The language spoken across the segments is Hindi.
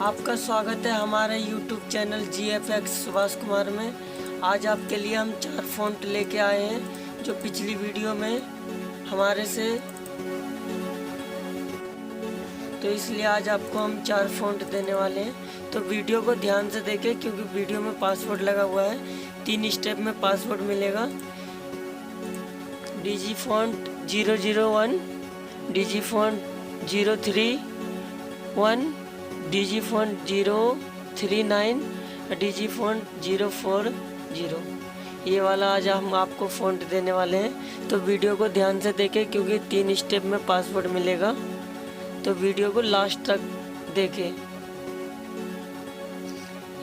आपका स्वागत है हमारे YouTube channel GFX Subhash Kumar में। आज आपके लिए हम 4 फ़ॉन्ट लेके आए हैं जो पिछली वीडियो में हमारे से, तो इसलिए आज आपको हम 4 फ़ॉन्ट देने वाले हैं। तो वीडियो को ध्यान से देखें क्योंकि वीडियो में पासवर्ड लगा हुआ है। 3 स्टेप में पासवर्ड मिलेगा। डिजीफॉन्ट 001, डिजीफॉन्ट 031, डिजीफॉन्ट 039, डिजीफॉन्ट 040। ये वाला आज हम आपको फ़ॉन्ट देने वाले हैं। तो वीडियो को ध्यान से देखें क्योंकि 3 स्टेप में पासवर्ड मिलेगा। तो वीडियो को लास्ट तक देखें।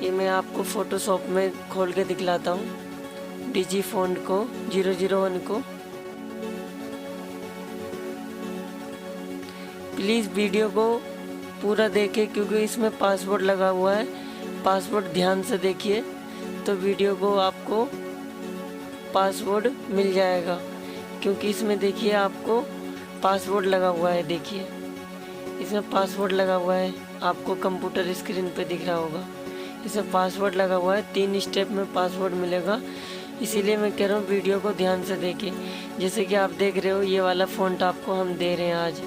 ये मैं आपको फ़ोटोशॉप में खोल के दिखलाता हूँ डिजीफॉन्ट को 001 को। प्लीज़ वीडियो को पूरा देखें क्योंकि इसमें पासवर्ड लगा हुआ है। पासवर्ड ध्यान से देखिए तो वीडियो को आपको पासवर्ड मिल जाएगा, क्योंकि इसमें देखिए आपको पासवर्ड लगा हुआ है। देखिए इसमें पासवर्ड लगा हुआ है, आपको कंप्यूटर स्क्रीन पे दिख रहा होगा। इसमें पासवर्ड लगा हुआ है। 3 स्टेप में पासवर्ड मिलेगा, इसीलिए मैं कह रहा हूँ वीडियो को ध्यान से देखें। जैसे कि आप देख रहे हो ये वाला फ़ॉन्ट आपको हम दे रहे हैं आज।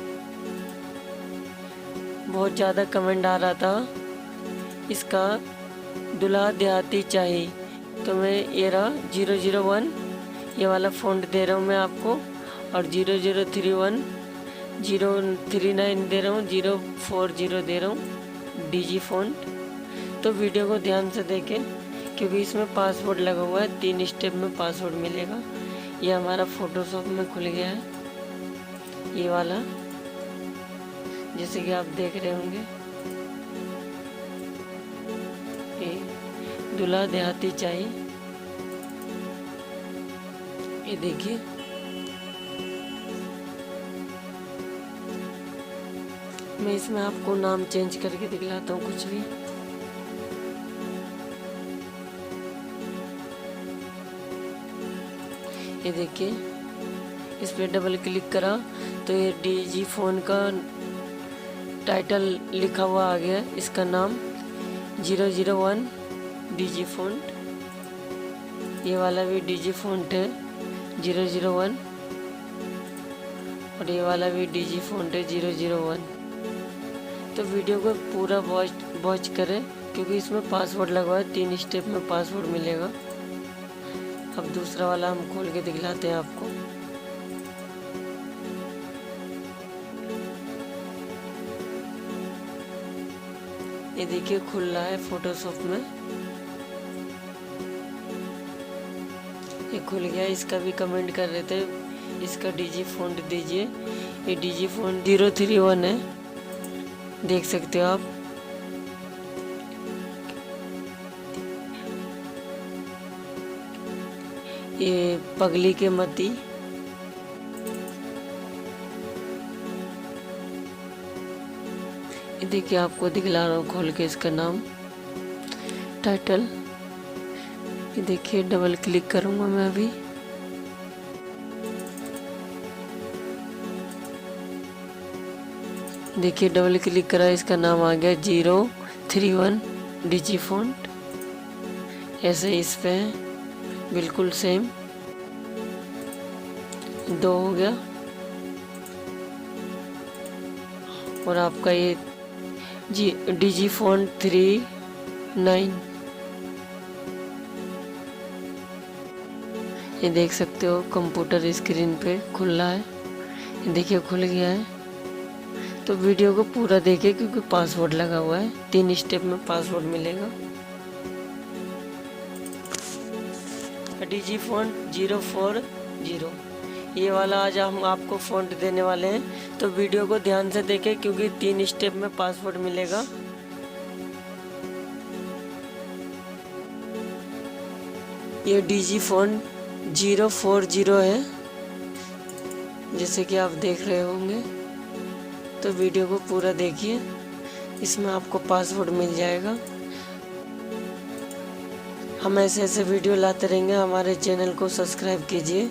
बहुत ज़्यादा कमेंट आ रहा था इसका दूल्हा देहाती चाहिए, तो मैं ये रहा 001 ये वाला फ़ॉन्ट दे रहा हूँ मैं आपको, और 0031, 039 दे रहा हूँ, 040 दे रहा हूँ डिजीफॉन्ट। तो वीडियो को ध्यान से देखें क्योंकि इसमें पासवर्ड लगा हुआ है। 3 स्टेप में पासवर्ड मिलेगा। ये हमारा फ़ोटोशॉप में खुल गया है ये वाला, जैसे कि आप देख रहे होंगे। ये दूल्हा देहाती चाहिए, ये देखिए। मैं इसमें आपको नाम चेंज करके दिखलाता हूँ कुछ भी। ये देखिए, इस पर डबल क्लिक करा तो ये डिजीफॉन्ट का टाइटल लिखा हुआ आ गया। इसका नाम 001 डिजीफॉन्ट। ये वाला भी डिजीफॉन्ट है 001, और ये वाला भी डिजीफॉन्ट है 001। तो वीडियो को पूरा वॉच करें क्योंकि इसमें पासवर्ड लगा हुआ है। 3 स्टेप में पासवर्ड मिलेगा। अब दूसरा वाला हम खोल के दिखलाते हैं आपको। ये देखिए खुल रहा है फोटोशॉप में, ये खुल गया। इसका भी कमेंट कर रहे थे इसका डिजीफॉन्ट दीजिए। ये डिजीफॉन्ट 031 है, देख सकते हो आप। ये पगली के मती, ये देखिए आपको दिखला रहा हूँ खोल के इसका नाम टाइटल। ये देखिए डबल क्लिक करूँगा मैं अभी। देखिए डबल क्लिक करा, इसका नाम आ गया 031 डिजीफॉन्ट। ऐसे इस पे बिल्कुल सेम 2 हो गया। और आपका ये डिजीफॉन्ट 39, ये देख सकते हो कंप्यूटर स्क्रीन पे खुल रहा है। ये देखिए खुल गया है। तो वीडियो को पूरा देखें क्योंकि पासवर्ड लगा हुआ है। 3 स्टेप में पासवर्ड मिलेगा। डिजीफॉन्ट 040 ये वाला आज हम आपको फ़ॉन्ट देने वाले हैं। तो वीडियो को ध्यान से देखें क्योंकि 3 स्टेप में पासवर्ड मिलेगा। ये डिजीफॉन्ट 040 है, जैसे कि आप देख रहे होंगे। तो वीडियो को पूरा देखिए, इसमें आपको पासवर्ड मिल जाएगा। हम ऐसे वीडियो लाते रहेंगे। हमारे चैनल को सब्सक्राइब कीजिए।